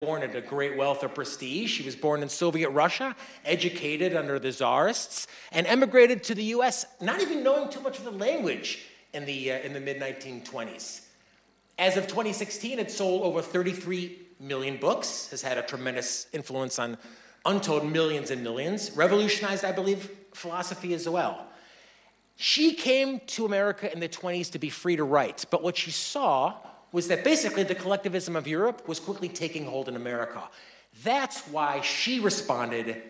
born into great wealth or prestige. She was born in Soviet Russia, educated under the Tsarists, and emigrated to the US, not even knowing too much of the language in the mid-1920s. As of 2016, it sold over 33 million books, has had a tremendous influence on untold millions and millions, revolutionized, I believe, philosophy as well. She came to America in the 20s to be free to write, but what she saw was that basically the collectivism of Europe was quickly taking hold in America. That's why she responded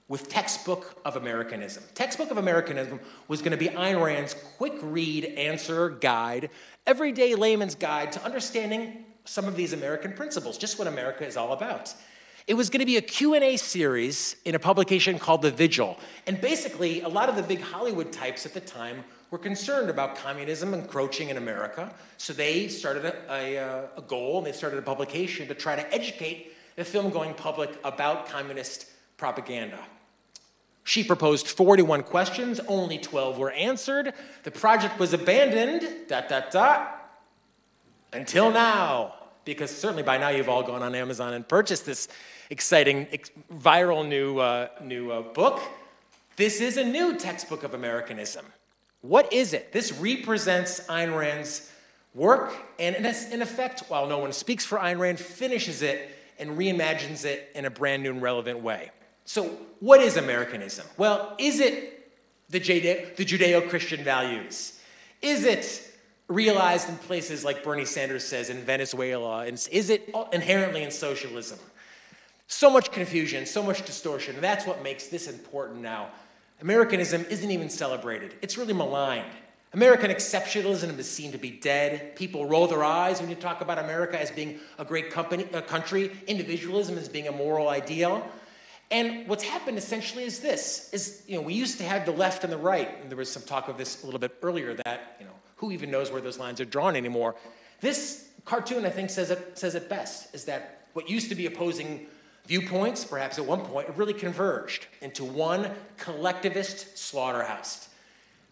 with Textbook of Americanism. Textbook of Americanism was going to be Ayn Rand's quick read, answer, guide, everyday layman's guide to understanding some of these American principles, just what America is all about. It was going to be a Q&A series in a publication called The Vigil. And basically, a lot of the big Hollywood types at the time were concerned about communism encroaching in America. So they started a goal, and they started a publication to try to educate the film-going public about communist propaganda. She proposed 41 questions, only 12 were answered. The project was abandoned, until now. Because certainly by now you've all gone on Amazon and purchased this exciting, viral new book. This is a new Textbook of Americanism. What is it? This represents Ayn Rand's work, and in effect, while no one speaks for Ayn Rand, finishes it and reimagines it in a brand new and relevant way. So what is Americanism? Well, is it the Judeo-Christian values? Is it realized in places like Bernie Sanders says in Venezuela? And is it inherently in socialism? So much confusion, so much distortion. And that's what makes this important now. Americanism isn't even celebrated. It's really maligned. American exceptionalism is seen to be dead. People roll their eyes when you talk about America as being a great country, individualism as being a moral ideal. And what's happened essentially is this, we used to have the left and the right, and there was some talk of this a little bit earlier that, who even knows where those lines are drawn anymore. This cartoon, I think, says it best, is that what used to be opposing viewpoints, perhaps at one point, really converged into one collectivist slaughterhouse.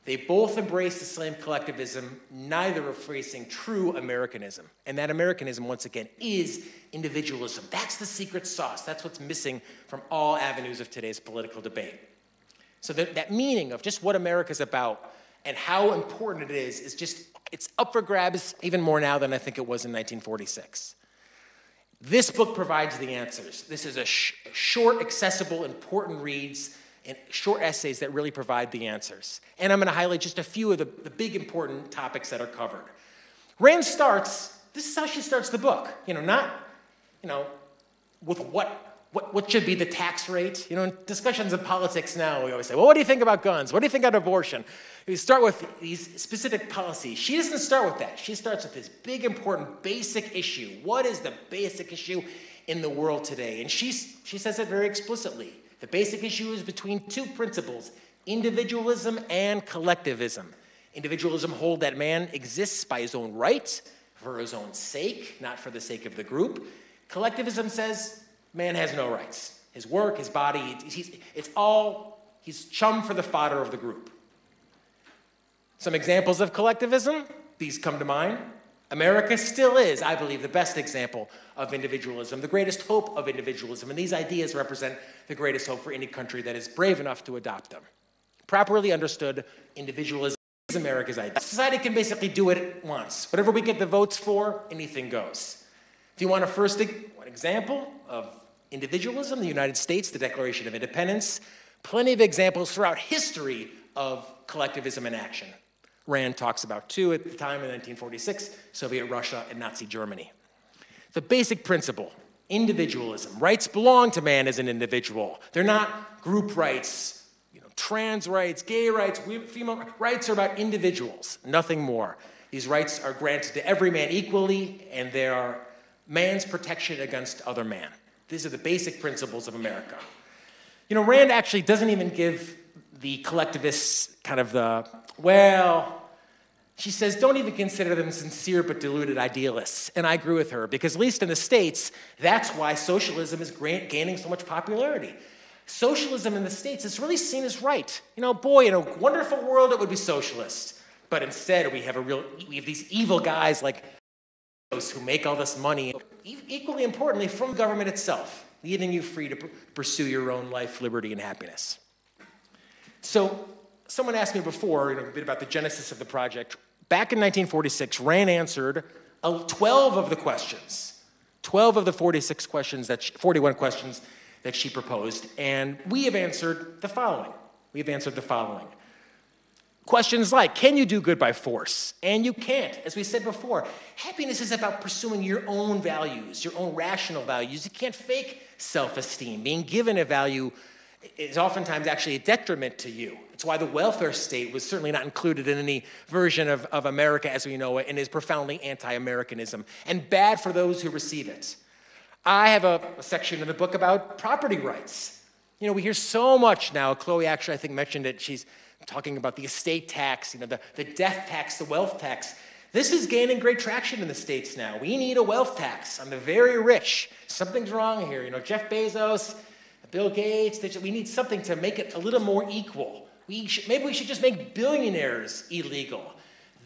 They both embraced the same collectivism, neither are facing true Americanism. And that Americanism, once again, is individualism. That's the secret sauce. That's what's missing from all avenues of today's political debate. So that meaning of just what America's about and how important it is it's up for grabs even more now than I think it was in 1946. This book provides the answers. This is a short, accessible, important reads and short essays that really provide the answers. And I'm going to highlight just a few of the big important topics that are covered. Rand this is how she starts the book. Not with what should be the tax rate. In discussions of politics now, we always say, well, what do you think about guns? What do you think about abortion? We start with these specific policies. She doesn't start with that. She starts with this big, important, basic issue. What is the basic issue in the world today? And she says it very explicitly. The basic issue is between two principles, individualism and collectivism. Individualism holds that man exists by his own right, for his own sake, not for the sake of the group. Collectivism says man has no rights. His work, his body, he's chum for the fodder of the group. Some examples of collectivism, these come to mind. America still is, I believe, the best example of individualism, the greatest hope of individualism, and these ideas represent the greatest hope for any country that is brave enough to adopt them. Properly understood, individualism is America's idea. Society can basically do what it wants. Whatever we get the votes for, anything goes. If you want one example of individualism, the United States, the Declaration of Independence, plenty of examples throughout history of collectivism in action. Rand talks about two at the time in 1946, Soviet Russia and Nazi Germany. The basic principle, individualism. Rights belong to man as an individual. They're not group rights, trans rights, gay rights, female rights are about individuals, nothing more. These rights are granted to every man equally, and they are man's protection against other man. These are the basic principles of America. Rand actually doesn't even give the collectivists she says, don't even consider them sincere but deluded idealists. And I agree with her, because at least in the States, that's why socialism is gaining so much popularity. Socialism in the States is really seen as right. In a wonderful world, it would be socialist. But instead, we have these evil guys like who make all this money. equally importantly, from government itself, leaving you free to pursue your own life, liberty, and happiness. So someone asked me before, a bit about the genesis of the project. Back in 1946, Rand answered 12 of the questions, 12 of the 41 questions that she proposed, and we have answered the following. Questions like, can you do good by force? And you can't. As we said before, happiness is about pursuing your own values, your own rational values. You can't fake self-esteem. Being given a value is oftentimes actually a detriment to you. It's why the welfare state was certainly not included in any version of America as we know it, and is profoundly anti-Americanism and bad for those who receive it. I have a section in the book about property rights. We hear so much now. Chloe actually, I think, mentioned it. She's talking about the estate tax, the death tax, the wealth tax. This is gaining great traction in the States now. We need a wealth tax on the very rich. Something's wrong here. Jeff Bezos, Bill Gates, we need something to make it a little more equal. Maybe we should just make billionaires illegal.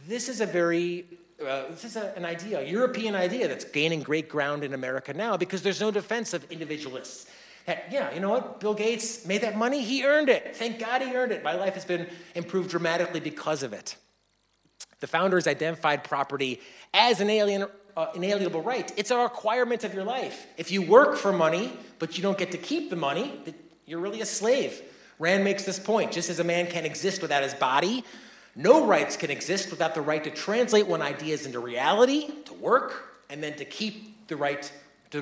This is an idea, a European idea that's gaining great ground in America now because there's no defense of individualists. Yeah, you know what? Bill Gates made that money. He earned it. Thank God he earned it. My life has been improved dramatically because of it. The founders identified property as an inalienable right. It's a requirement of your life. If you work for money, but you don't get to keep the money, you're really a slave. Rand makes this point. Just as a man can't exist without his body, no rights can exist without the right to translate one ideas into reality, to work, and then to keep the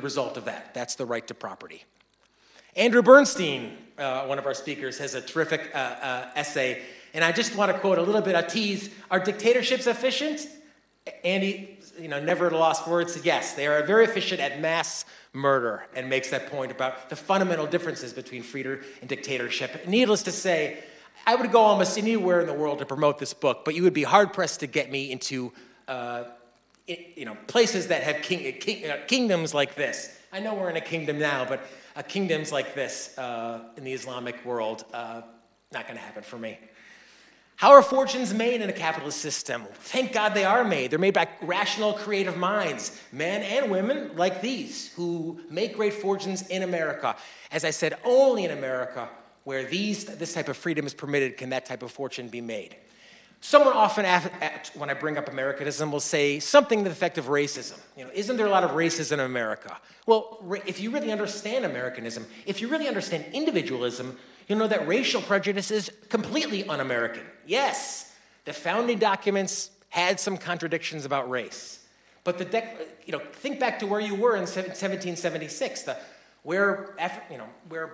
result of that. That's the right to property. Andrew Bernstein, one of our speakers, has a terrific essay, and I just want to quote a little bit, a tease. Are dictatorships efficient? Andy, never at a loss for words, said yes, they are very efficient at mass murder, and makes that point about the fundamental differences between freedom and dictatorship. Needless to say, I would go almost anywhere in the world to promote this book, but you would be hard-pressed to get me into places that have kingdoms like this. I know we're in a kingdom now, but kingdoms like this in the Islamic world, not going to happen for me. How are fortunes made in a capitalist system? Thank God they are made. They're made by rational, creative minds, men and women like these, who make great fortunes in America. As I said, only in America, where this type of freedom is permitted, can that type of fortune be made. Someone often, when I bring up Americanism, will say something to the effect of racism. Isn't there a lot of racism in America? Well, if you really understand Americanism, if you really understand individualism, you'll know that racial prejudice is completely un-American. Yes, the founding documents had some contradictions about race, but think back to where you were in 1776, where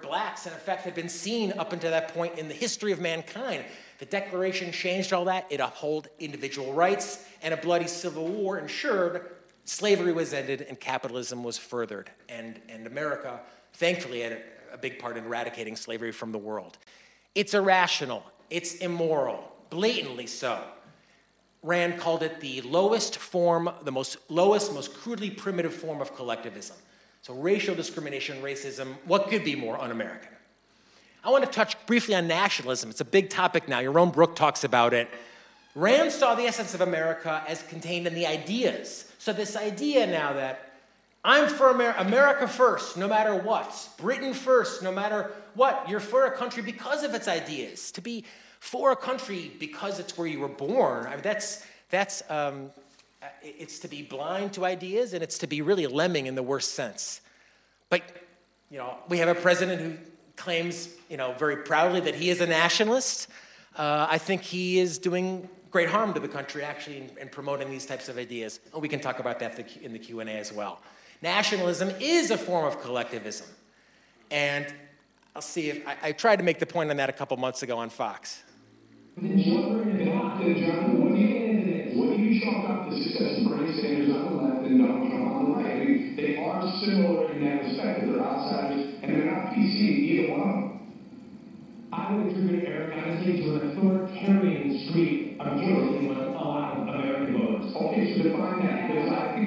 blacks, in effect, had been seen up until that point in the history of mankind. The Declaration changed all that. It upheld individual rights, and a bloody civil war ensured slavery was ended and capitalism was furthered. And America, thankfully, had a big part in eradicating slavery from the world. It's irrational. It's immoral, blatantly so. Rand called it the lowest form, most crudely primitive form of collectivism. So racial discrimination, racism, what could be more un-American? I want to touch briefly on nationalism. It's a big topic now. Yaron Brook talks about it. Rand saw the essence of America as contained in the ideas. So this idea now that I'm for America first, no matter what. Britain first, no matter what. You're for a country because of its ideas. To be for a country because it's where you were born, it's to be blind to ideas, and it's to be really lemming in the worst sense. But, we have a president who claims, very proudly that he is a nationalist. I think he is doing great harm to the country, actually, in promoting these types of ideas. And we can talk about that in the Q&A as well. Nationalism is a form of collectivism. And I'll see if I tried to make the point on that a couple months ago on Fox. John, when you chalk up the success of Bernie Sanders on the left and Donald Trump on the right, I mean, they are similar in that respect, that they're outsiders and they're not PC, either one of them. I would attribute Eric honestly to an authoritarian streak of journalism with a lot of American voters. Okay, so define that, because I think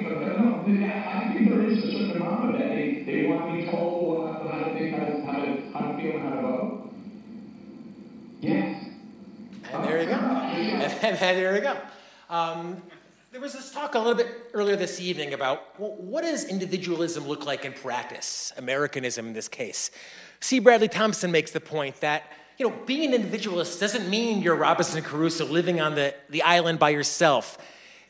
there is a certain amount of that. They want to be told how to think, how to feel, and how to vote. Yes. And there you go. And there you go. There was this talk a little bit earlier this evening about, well, what does individualism look like in practice? Americanism in this case. C. Bradley Thompson makes the point that, being an individualist doesn't mean you're Robinson Crusoe living on the island by yourself,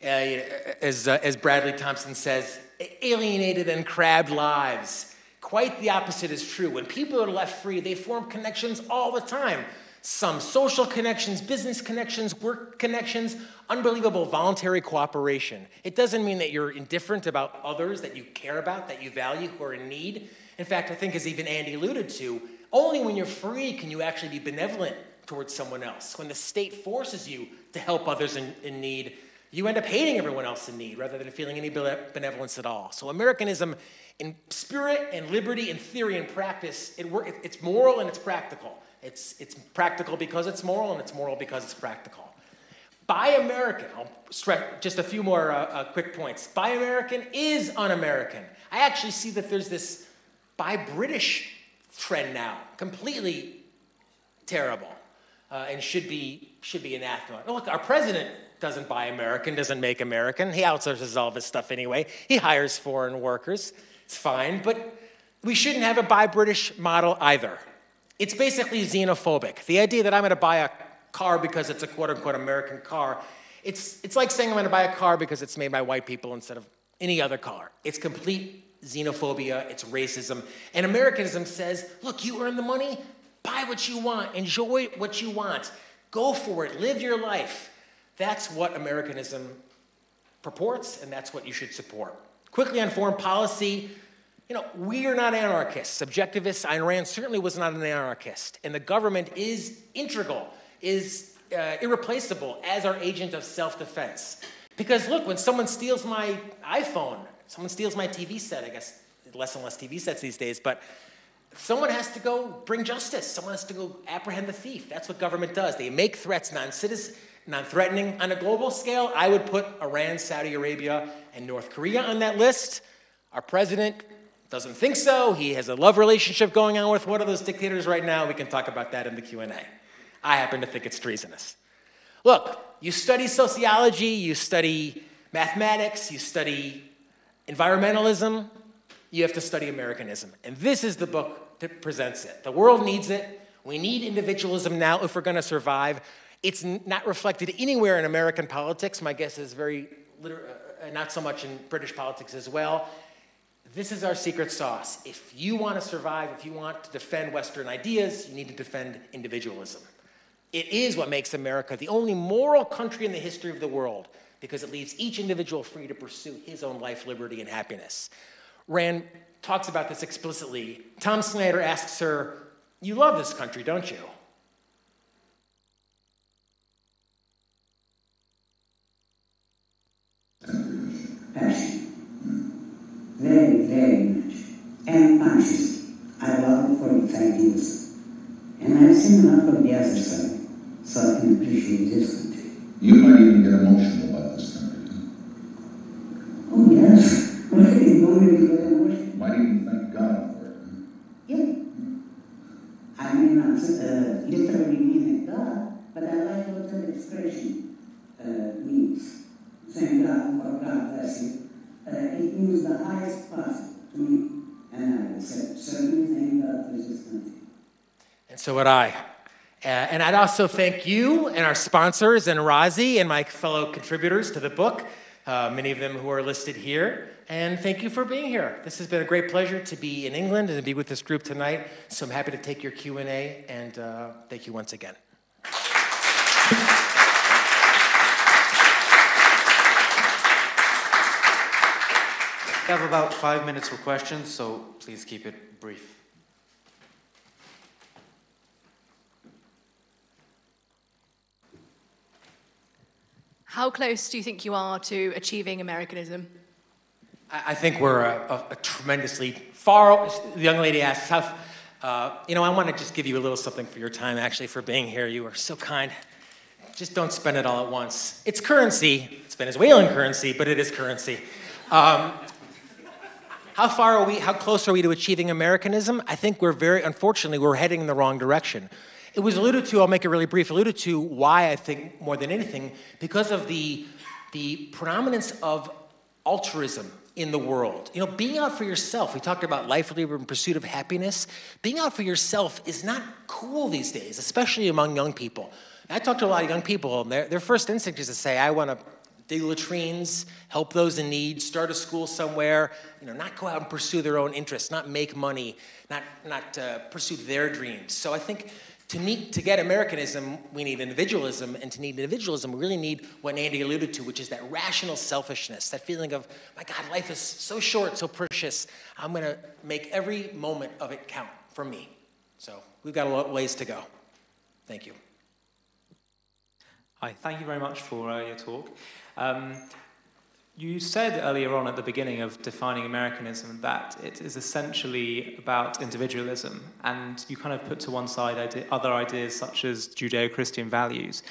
as Bradley Thompson says, alienated and crabbed lives. Quite the opposite is true. When people are left free, they form connections all the time. Some social connections, business connections, work connections, unbelievable voluntary cooperation. It doesn't mean that you're indifferent about others that you care about, that you value, who are in need. In fact, I think, as even Andy alluded to, only when you're free can you actually be benevolent towards someone else. When the state forces you to help others in need, you end up hating everyone else in need rather than feeling any benevolence at all. So Americanism, in spirit and liberty and theory and practice, it's moral and it's practical. It's practical because it's moral, and it's moral because it's practical. Buy American, I'll stress just a few more quick points. Buy American is un-American. I actually see that there's this buy British trend now, completely terrible, and should be anathema. Look, our president doesn't buy American, doesn't make American. He outsources all of his stuff anyway. He hires foreign workers. It's fine, but we shouldn't have a buy British model either. It's basically xenophobic. The idea that I'm going to buy a car because it's a quote-unquote American car, it's like saying I'm going to buy a car because it's made by white people instead of any other car. It's complete xenophobia, it's racism. And Americanism says, look, you earn the money, buy what you want, enjoy what you want, go for it, live your life. That's what Americanism purports, and that's what you should support. Quickly on foreign policy, we are not anarchists. Subjectivists, Ayn Rand certainly was not an anarchist. And the government is integral, is irreplaceable as our agent of self-defense. Because look, when someone steals my iPhone, someone steals my TV set, I guess less and less TV sets these days, but someone has to go bring justice. Someone has to go apprehend the thief. That's what government does. They make threats non-threatening. On a global scale, I would put Iran, Saudi Arabia, and North Korea on that list. Our president doesn't think so. He has a love relationship going on with one of those dictators right now. We can talk about that in the Q&A. I happen to think it's treasonous. Look, you study sociology, you study mathematics, you study environmentalism, you have to study Americanism. And this is the book that presents it. The world needs it. We need individualism now if we're going to survive. It's not reflected anywhere in American politics. My guess is not so much in British politics as well. This is our secret sauce. If you want to survive, if you want to defend Western ideas, you need to defend individualism. It is what makes America the only moral country in the history of the world, because it leaves each individual free to pursue his own life, liberty, and happiness. Rand talks about this explicitly. Tom Snyder asks her, you love this country, don't you? Passion. Very, very much. And conscious. I love it for 5 years. And I've seen enough of the other side, so I can appreciate this country. You might even get emotional about this country. Oh, yes. Well, you want me to get emotional? Might even thank God for it. Yeah. I may not literally mean it God, but I like what that expression means. Thank God for God bless you. It means the highest possible to me, and I would certainly thank God for this country. And so would I. And I'd also thank you and our sponsors and Razi and my fellow contributors to the book, many of them who are listed here. And thank you for being here. This has been a great pleasure to be in England and to be with this group tonight. So I'm happy to take your Q&A, and thank you once again. We have about 5 minutes for questions, so please keep it brief. How close do you think you are to achieving Americanism? I think we're a tremendously far. The young lady asks, I want to just give you a little something for your time, actually, for being here. You are so kind. Just don't spend it all at once. It's currency. It's Venezuelan currency, but it is currency. How close are we to achieving Americanism? I think unfortunately, we're heading in the wrong direction. It was alluded to, I'll make it really brief, alluded to why I think more than anything, because of the the predominance of altruism in the world. You know, being out for yourself, we talked about life, labor, and pursuit of happiness. Being out for yourself is not cool these days, especially among young people. I talk to a lot of young people, and their first instinct is to say, I want to dig latrines, help those in need, start a school somewhere, you know, not go out and pursue their own interests, not make money, not pursue their dreams. So I think to get Americanism, we need individualism, and to need individualism, we really need what Andy alluded to, which is that rational selfishness, that feeling of, my God, life is so short, so precious, I'm going to make every moment of it count for me. So we've got a lot of ways to go. Thank you. Hi, thank you very much for your talk. You said earlier on at the beginning of defining Americanism that it is essentially about individualism, and you kind of put to one side other ideas such as Judeo-Christian values.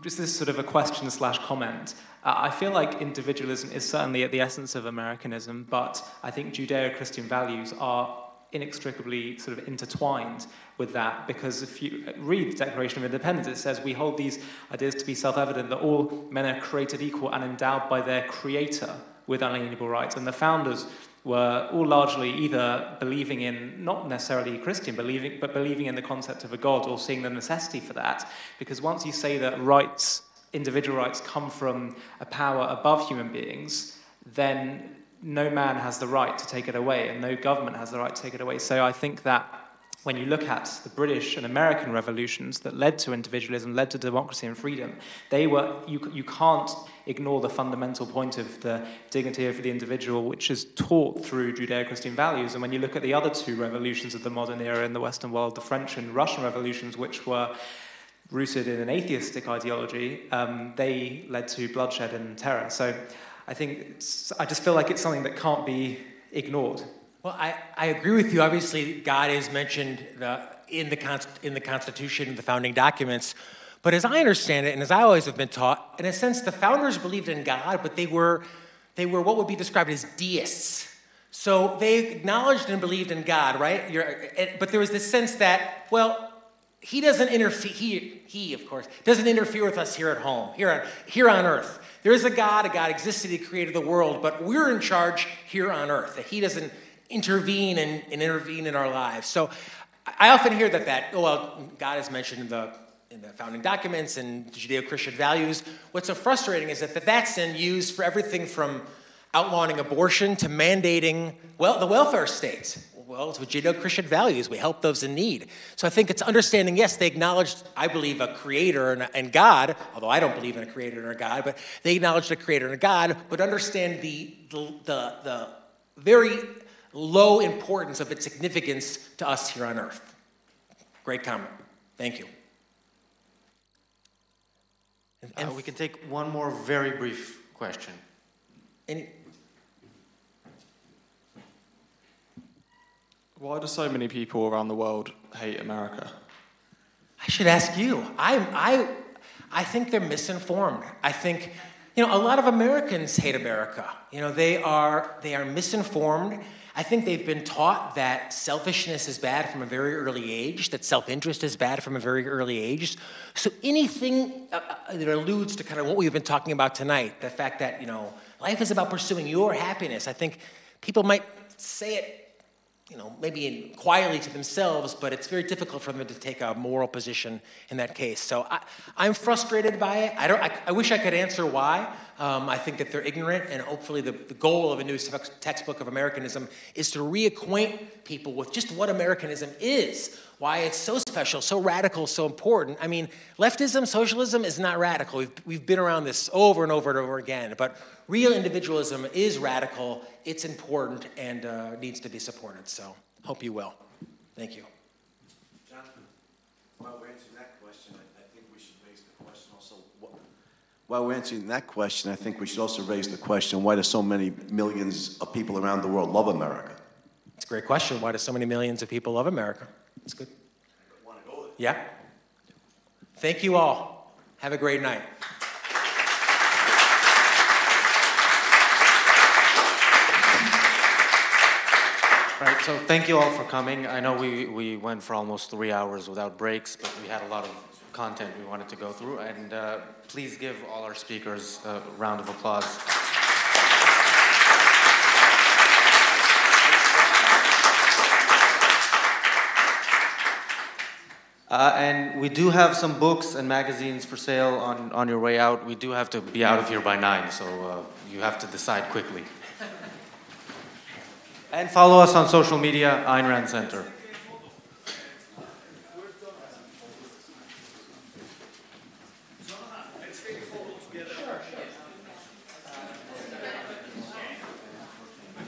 This is sort of a question/comment. I feel like individualism is certainly at the essence of Americanism, but I think Judeo-Christian values are inextricably sort of intertwined with that, because if you read the Declaration of Independence, it says we hold these ideas to be self-evident that all men are created equal and endowed by their creator with unalienable rights. And the founders were all largely either believing in, not necessarily Christian, but believing in the concept of a God, or seeing the necessity for that. Because once you say that rights, individual rights, come from a power above human beings, then no man has the right to take it away, and no government has the right to take it away. So I think that when you look at the British and American revolutions that led to individualism, led to democracy and freedom, they were, you can't ignore the fundamental point of the dignity of the individual, which is taught through Judeo-Christian values. And when you look at the other two revolutions of the modern era in the Western world, the French and Russian revolutions, which were rooted in an atheistic ideology, they led to bloodshed and terror. So I just feel like it's something that can't be ignored. Well, I agree with you. Obviously, God is mentioned in the Constitution, the founding documents. But as I understand it, and as I always have been taught, in a sense, the founders believed in God, but they were what would be described as deists. So they acknowledged and believed in God, right? But there was this sense that, well, he doesn't interfere. He, of course, doesn't interfere with us here at home, here on earth. There is a God existed, he created the world, but we're in charge here on earth, that he doesn't intervene and intervene in our lives. So I often hear that God is mentioned in the founding documents and Judeo-Christian values. What's so frustrating is that that's then used for everything from outlawing abortion to mandating, the welfare state. Well, it's with Judeo-Christian values. We help those in need. So I think it's understanding, yes, they acknowledged, I believe, a creator and God, although I don't believe in a creator and a God, but they acknowledged a creator and a God, but understand the very low importance of its significance to us here on earth. Great comment. Thank you. And we can take one more very brief question. Why do so many people around the world hate America? I should ask you. I think they're misinformed. I think, a lot of Americans hate America. They are misinformed. I think they've been taught that selfishness is bad from a very early age, that self-interest is bad from a very early age. So anything that alludes to kind of what we've been talking about tonight, the fact that, life is about pursuing your happiness, I think people might say it, maybe quietly to themselves, but it's very difficult for them to take a moral position in that case. So I'm frustrated by it. I wish I could answer why. I think that they're ignorant, and hopefully the goal of a new textbook of Americanism is to reacquaint people with just what Americanism is, why it's so special, so radical, so important. I mean, leftism, socialism is not radical. We've been around this over and over and over again, but real individualism is radical, it's important, and needs to be supported. So, hope you will. Thank you. Jonathan, while we're answering that question, I think we should raise the question also. While we're answering that question, I think we should also raise the question, why do so many millions of people around the world love America? It's a great question. Why do so many millions of people love America? It's good. Want to go there? Yeah. Thank you all. Have a great night. Right, so thank you all for coming. I know we went for almost 3 hours without breaks, but we had a lot of content we wanted to go through, and please give all our speakers a round of applause. And we do have some books and magazines for sale on your way out. We do have to be out of here by 9, so you have to decide quickly. And follow us on social media, Ayn Rand Center. Let's take a photo together. Sure.